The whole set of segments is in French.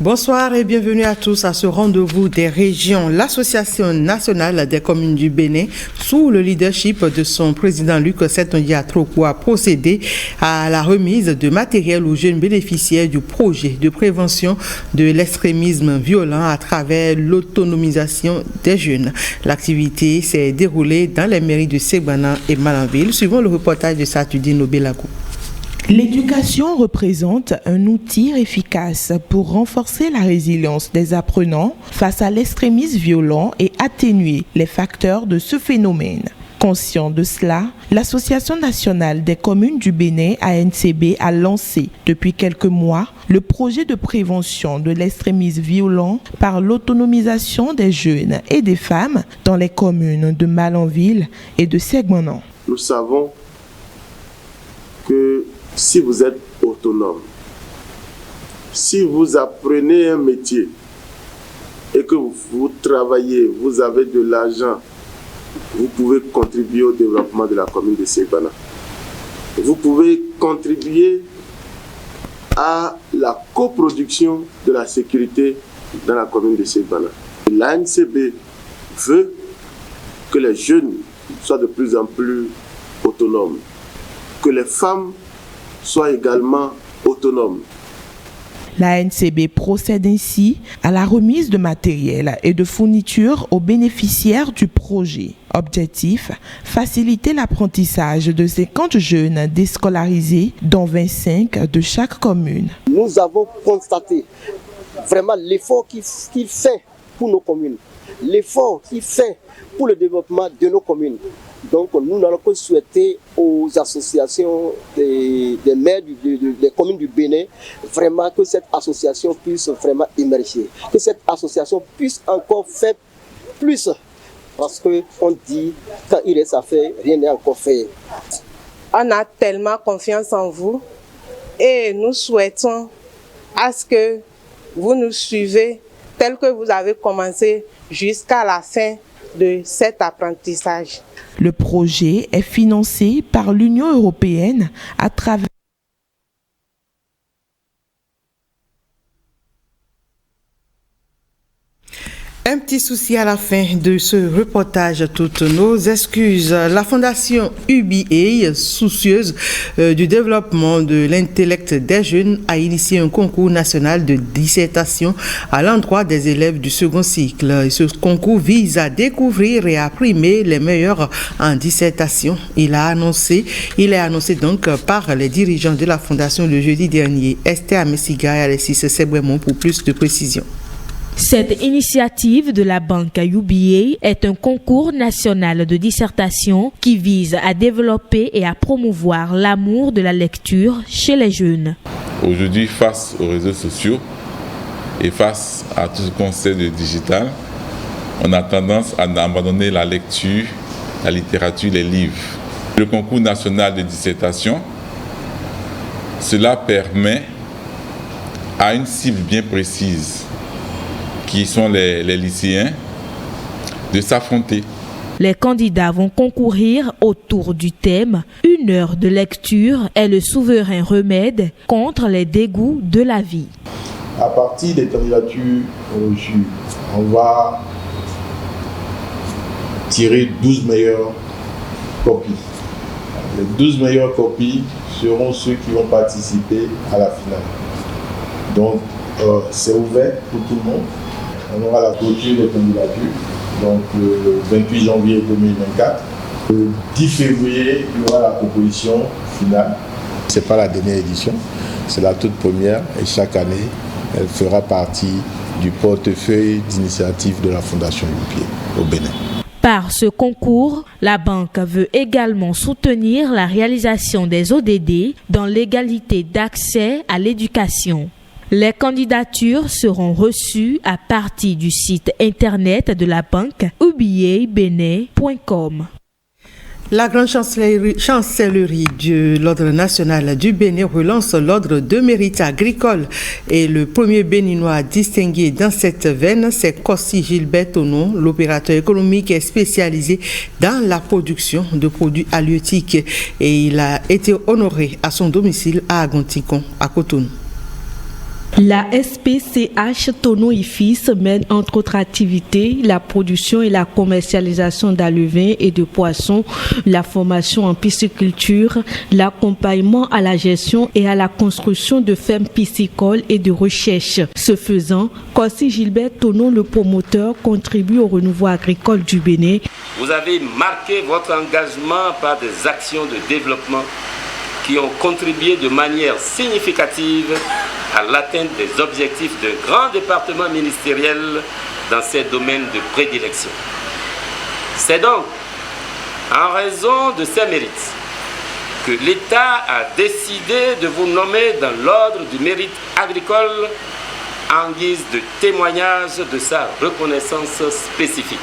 Bonsoir et bienvenue à tous à ce rendez-vous des régions. L'Association nationale des communes du Bénin, sous le leadership de son président Luc Setondia Atroko, a procédé à la remise de matériel aux jeunes bénéficiaires du projet de prévention de l'extrémisme violent à travers l'autonomisation des jeunes. L'activité s'est déroulée dans les mairies de Segbana et Malanville, suivant le reportage de Satudine Obelago. L'éducation représente un outil efficace pour renforcer la résilience des apprenants face à l'extrémisme violent et atténuer les facteurs de ce phénomène. Conscient de cela, l'Association nationale des communes du Bénin, ANCB, a lancé depuis quelques mois le projet de prévention de l'extrémisme violent par l'autonomisation des jeunes et des femmes dans les communes de Malanville et de Segbana. Nous savons que si vous êtes autonome, si vous apprenez un métier et que vous travaillez, vous avez de l'argent, vous pouvez contribuer au développement de la commune de Segbana. Vous pouvez contribuer à la coproduction de la sécurité dans la commune de Segbana. L'ANCB veut que les jeunes soient de plus en plus autonomes, que les femmes soient également autonomes. La ANCB procède ainsi à la remise de matériel et de fournitures aux bénéficiaires du projet. Objectif, faciliter l'apprentissage de 50 jeunes déscolarisés, dont 25 de chaque commune. Nous avons constaté vraiment l'effort qu'il fait pour nos communes, l'effort qu'il fait pour le développement de nos communes. Donc nous n'allons que souhaiter aux associations des maires des communes du Bénin vraiment que cette association puisse vraiment émerger, que cette association puisse encore faire plus. Parce qu'on dit, quand il reste à faire, rien n'est encore fait. On a tellement confiance en vous et nous souhaitons à ce que vous nous suivez tel que vous avez commencé jusqu'à la fin de cet apprentissage. Le projet est financé par l'Union européenne à travers Un petit souci à la fin de ce reportage, toutes nos excuses. La Fondation UBA, soucieuse du développement de l'intellect des jeunes, a initié un concours national de dissertation à l'endroit des élèves du second cycle. Ce concours vise à découvrir et à primer les meilleurs en dissertation. Il est annoncé donc par les dirigeants de la Fondation le jeudi dernier. Esther Messiga et Alexis Sebouemon pour plus de précisions. Cette initiative de la banque UBA est un concours national de dissertation qui vise à développer et à promouvoir l'amour de la lecture chez les jeunes. Aujourd'hui, face aux réseaux sociaux et face à tout ce qu'on sait de digital, on a tendance à abandonner la lecture, la littérature, les livres. Le concours national de dissertation, cela permet à une cible bien précise, qui sont les lycéens, de s'affronter. Les candidats vont concourir autour du thème « Une heure de lecture est le souverain remède contre les dégoûts de la vie ». À partir des candidatures reçues, on va tirer 12 meilleures copies. Les 12 meilleures copies seront ceux qui vont participer à la finale. Donc, c'est ouvert pour tout le monde. On aura la clôture des candidatures, donc le 28 janvier 2024. Le 10 février, il y aura la proposition finale. Ce n'est pas la dernière édition, c'est la toute première et chaque année, elle fera partie du portefeuille d'initiative de la Fondation UBA au Bénin. Par ce concours, la banque veut également soutenir la réalisation des ODD dans l'égalité d'accès à l'éducation. Les candidatures seront reçues à partir du site internet de la banque ubabenin.com. La grande chancellerie de l'Ordre national du Bénin relance l'Ordre de mérite agricole et le premier béninois distingué dans cette veine, c'est Kossi Gilbert Tonon. L'opérateur économique est spécialisé dans la production de produits halieutiques et il a été honoré à son domicile à Agonticon, à Cotonou. La SPCH Tonneau et Fils mène entre autres activités la production et la commercialisation d'alevins et de poissons, la formation en pisciculture, l'accompagnement à la gestion et à la construction de fermes piscicoles et de recherche. Ce faisant, Corsi Gilbert Tonneau, le promoteur, contribue au renouveau agricole du Bénin. Vous avez marqué votre engagement par des actions de développement qui ont contribué de manière significative à l'atteinte des objectifs d'un grand département ministériel dans ces domaines de prédilection. C'est donc en raison de ces mérites que l'État a décidé de vous nommer dans l'ordre du mérite agricole en guise de témoignage de sa reconnaissance spécifique.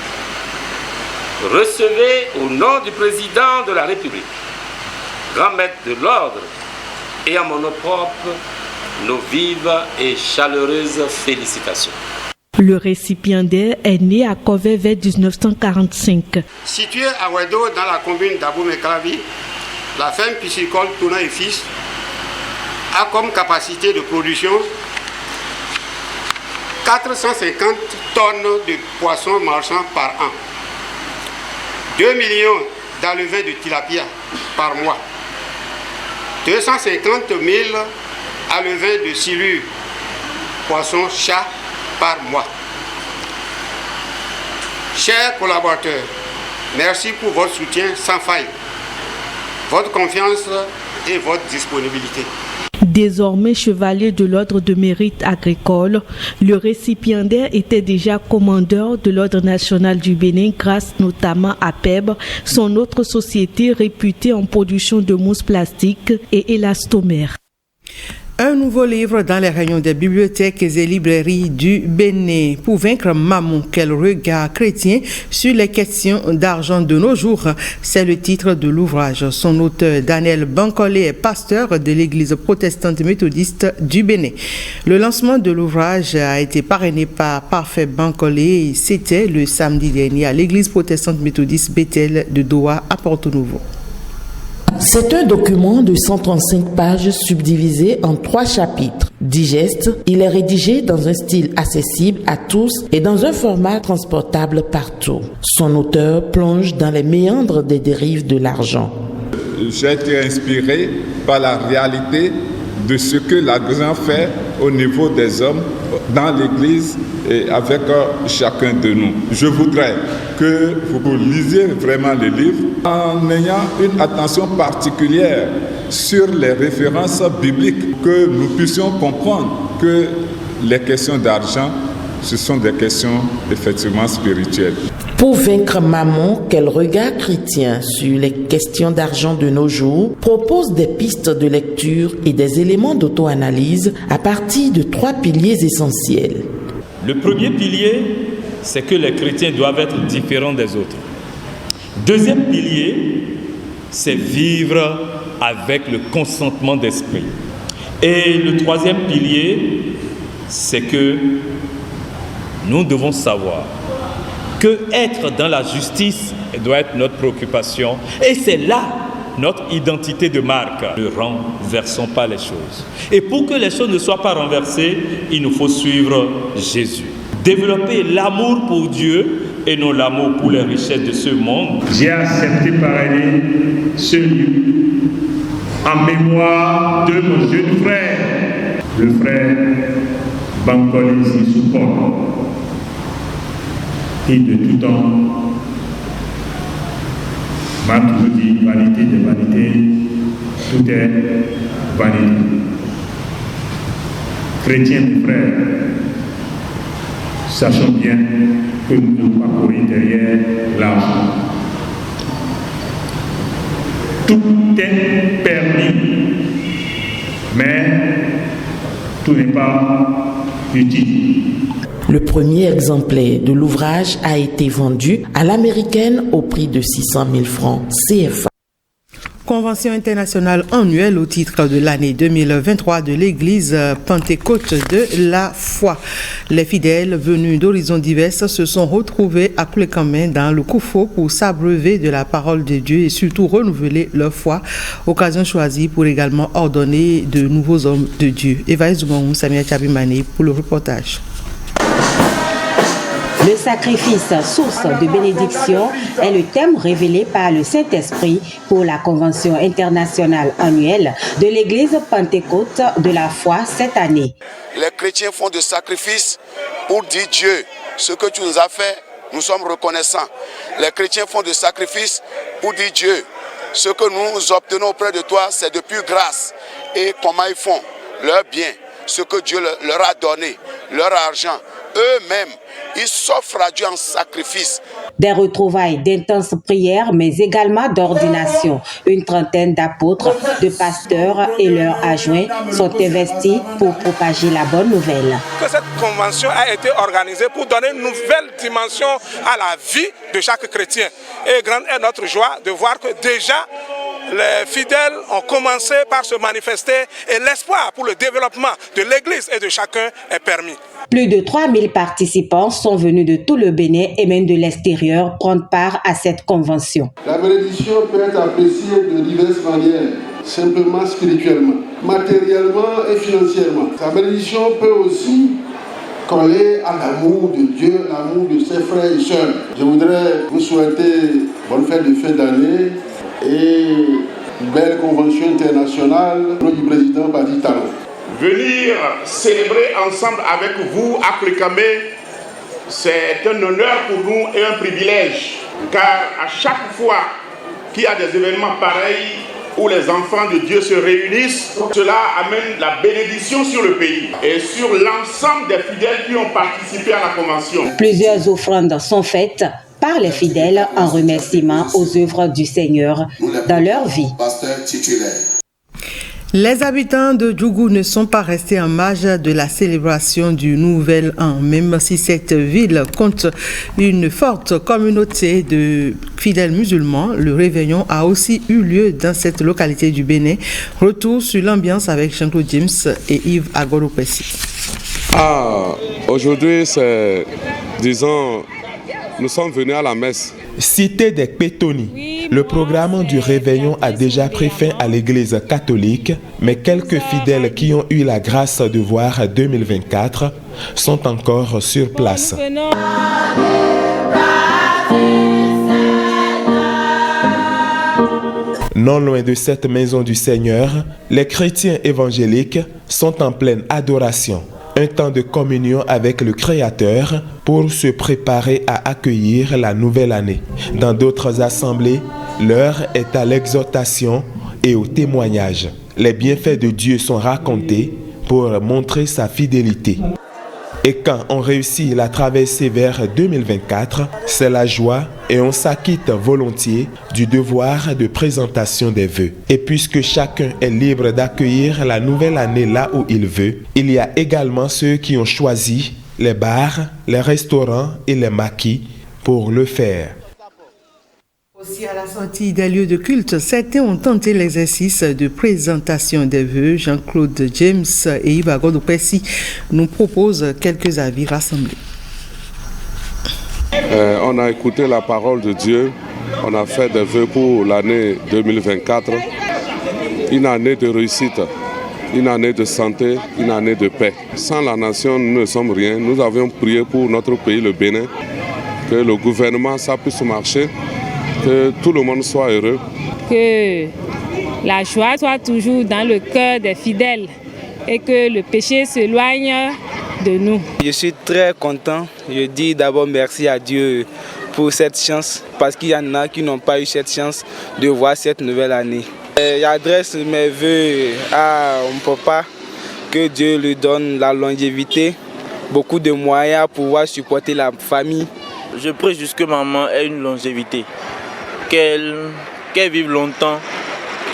Recevez au nom du président de la République, grand maître de l'ordre et en mon nom propre, nos vives et chaleureuses félicitations. Le récipiendaire est né à Covey vers 1945. Situé à Ouedo, dans la commune d'Abomey-Calavi, la ferme piscicole Tonneau et Fils a comme capacité de production 450 tonnes de poissons marchands par an, 2 millions d'alevins de tilapia par mois, 250 000 alevins de silure, poissons chat par mois. Chers collaborateurs, merci pour votre soutien sans faille, votre confiance et votre disponibilité. Désormais chevalier de l'ordre de mérite agricole, le récipiendaire était déjà commandeur de l'ordre national du Bénin grâce notamment à PEB, son autre société réputée en production de mousse plastique et élastomère. Un nouveau livre dans les rayons des bibliothèques et librairies du Bénin pour vaincre Mammon. Quel regard chrétien sur les questions d'argent de nos jours. C'est le titre de l'ouvrage. Son auteur, Daniel Bancolé, est pasteur de l'église protestante méthodiste du Bénin. Le lancement de l'ouvrage a été parrainé par Parfait Bancolé. C'était le samedi dernier à l'église protestante méthodiste Bethel de Doha à Porto Novo. C'est un document de 135 pages subdivisé en 3 chapitres. Digeste, il est rédigé dans un style accessible à tous et dans un format transportable partout. Son auteur plonge dans les méandres des dérives de l'argent. J'ai été inspiré par la réalité de ce que l'argent fait au niveau des hommes dans l'Église et avec chacun de nous. Je voudrais que vous lisiez vraiment le livre en ayant une attention particulière sur les références bibliques, que nous puissions comprendre que les questions d'argent, ce sont des questions effectivement spirituelles. Pour vaincre Mammon, quel regard chrétien sur les questions d'argent de nos jours propose des pistes de lecture et des éléments d'auto-analyse à partir de 3 piliers essentiels. Le premier pilier, c'est que les chrétiens doivent être différents des autres. Deuxième pilier, c'est vivre avec le consentement d'esprit. Et le troisième pilier, c'est que nous devons savoir que être dans la justice doit être notre préoccupation. Et c'est là notre identité de marque. Ne renversons pas les choses. Et pour que les choses ne soient pas renversées, il nous faut suivre Jésus. Développer l'amour pour Dieu et non l'amour pour les richesses de ce monde. J'ai accepté parrainer ce livre en mémoire de mon jeune frère, le frère Bancolé Sissoupon, qui de tout temps m'a toujours dit vanité de vanité, tout est vanité. Chrétiens mes frères, sachons bien que nous ne devons pas courir derrière l'argent. Tout est permis, mais tout n'est pas utile. Le premier exemplaire de l'ouvrage a été vendu à l'américaine au prix de 600 000 francs CFA. convention internationale annuelle au titre de l'année 2023 de l'Église Pentecôte de la foi. Les fidèles venus d'horizons divers se sont retrouvés à Clécamin dans le Koufo pour s'abreuver de la parole de Dieu et surtout renouveler leur foi, occasion choisie pour également ordonner de nouveaux hommes de Dieu. Eva Zoumaou, Samia Tchabimane pour le reportage. Le sacrifice, source de bénédiction, est le thème révélé par le Saint-Esprit pour la Convention internationale annuelle de l'Église Pentecôte de la foi cette année. Les chrétiens font des sacrifices pour dire Dieu, ce que tu nous as fait, nous sommes reconnaissants. Les chrétiens font des sacrifices pour dire Dieu, ce que nous obtenons auprès de toi, c'est de pure grâce. Et comment ils font leur bien, ce que Dieu leur a donné, leur argent, eux-mêmes, ils s'offrent à Dieu en sacrifice. Des retrouvailles d'intenses prières, mais également d'ordination. Une trentaine d'apôtres, de pasteurs et leurs adjoints sont investis pour propager la bonne nouvelle. Que cette convention a été organisée pour donner une nouvelle dimension à la vie de chaque chrétien. Et grande est notre joie de voir que déjà les fidèles ont commencé par se manifester et l'espoir pour le développement de l'Église et de chacun est permis. Plus de 3000 participants sont venus de tout le Bénin et même de l'extérieur prendre part à cette convention. La bénédiction peut être appréciée de diverses manières, simplement spirituellement, matériellement et financièrement. La bénédiction peut aussi coller à l'amour de Dieu, l'amour de ses frères et sœurs. Je voudrais vous souhaiter bonne fête de fin d'année et une belle convention internationale du président Badi Talon. Venir célébrer ensemble avec vous à Clécamin, c'est un honneur pour nous et un privilège, car à chaque fois qu'il y a des événements pareils où les enfants de Dieu se réunissent, cela amène la bénédiction sur le pays et sur l'ensemble des fidèles qui ont participé à la convention. Plusieurs offrandes sont faites par les fidèles en remerciement aux œuvres du Seigneur dans leur vie. Les habitants de Djougou ne sont pas restés en marge de la célébration du Nouvel An, même si cette ville compte une forte communauté de fidèles musulmans. Le réveillon a aussi eu lieu dans cette localité du Bénin. Retour sur l'ambiance avec Jean-Claude James et Yves Agoropessi. Aujourd'hui, c'est, disons, nous sommes venus à la messe. Cité des Pétonies. Le programme du réveillon a déjà pris fin à l'église catholique, mais quelques fidèles qui ont eu la grâce de voir 2024 sont encore sur place. Non loin de cette maison du Seigneur, les chrétiens évangéliques sont en pleine adoration. Un temps de communion avec le Créateur pour se préparer à accueillir la nouvelle année. Dans d'autres assemblées, l'heure est à l'exhortation et au témoignage. Les bienfaits de Dieu sont racontés pour montrer sa fidélité. Et quand on réussit la traversée vers 2024, c'est la joie et on s'acquitte volontiers du devoir de présentation des vœux. Et puisque chacun est libre d'accueillir la nouvelle année là où il veut, il y a également ceux qui ont choisi les bars, les restaurants et les maquis pour le faire. Aussi à la sortie des lieux de culte, certains ont tenté l'exercice de présentation des vœux. Jean-Claude James et Yves Agoropessi nous proposent quelques avis rassemblés. On a écouté la parole de Dieu, on a fait des vœux pour l'année 2024, une année de réussite, une année de santé, une année de paix. Sans la nation, nous ne sommes rien. Nous avions prié pour notre pays, le Bénin, que le gouvernement ça puisse marcher, que tout le monde soit heureux. Que la joie soit toujours dans le cœur des fidèles et que le péché s'éloigne de nous. Je suis très content. Je dis d'abord merci à Dieu pour cette chance parce qu'il y en a qui n'ont pas eu cette chance de voir cette nouvelle année. J'adresse mes vœux à mon papa, que Dieu lui donne la longévité, beaucoup de moyens pour pouvoir supporter la famille. Je prie juste que maman ait une longévité, qu'elle vive longtemps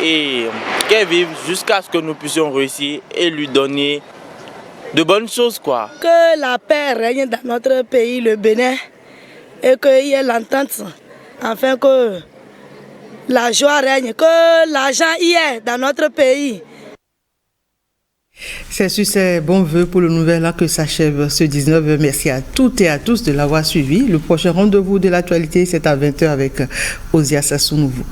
et qu'elle vive jusqu'à ce que nous puissions réussir et lui donner de bonnes choses, quoi. Que la paix règne dans notre pays, le Bénin, et qu'il y ait l'entente, afin que la joie règne, que l'argent y est dans notre pays. C'est sur ces bons vœux pour le nouvel an que s'achève ce 19. Merci à toutes et à tous de l'avoir suivi. Le prochain rendez-vous de l'actualité, c'est à 20h avec Osia Sassou Nouveau.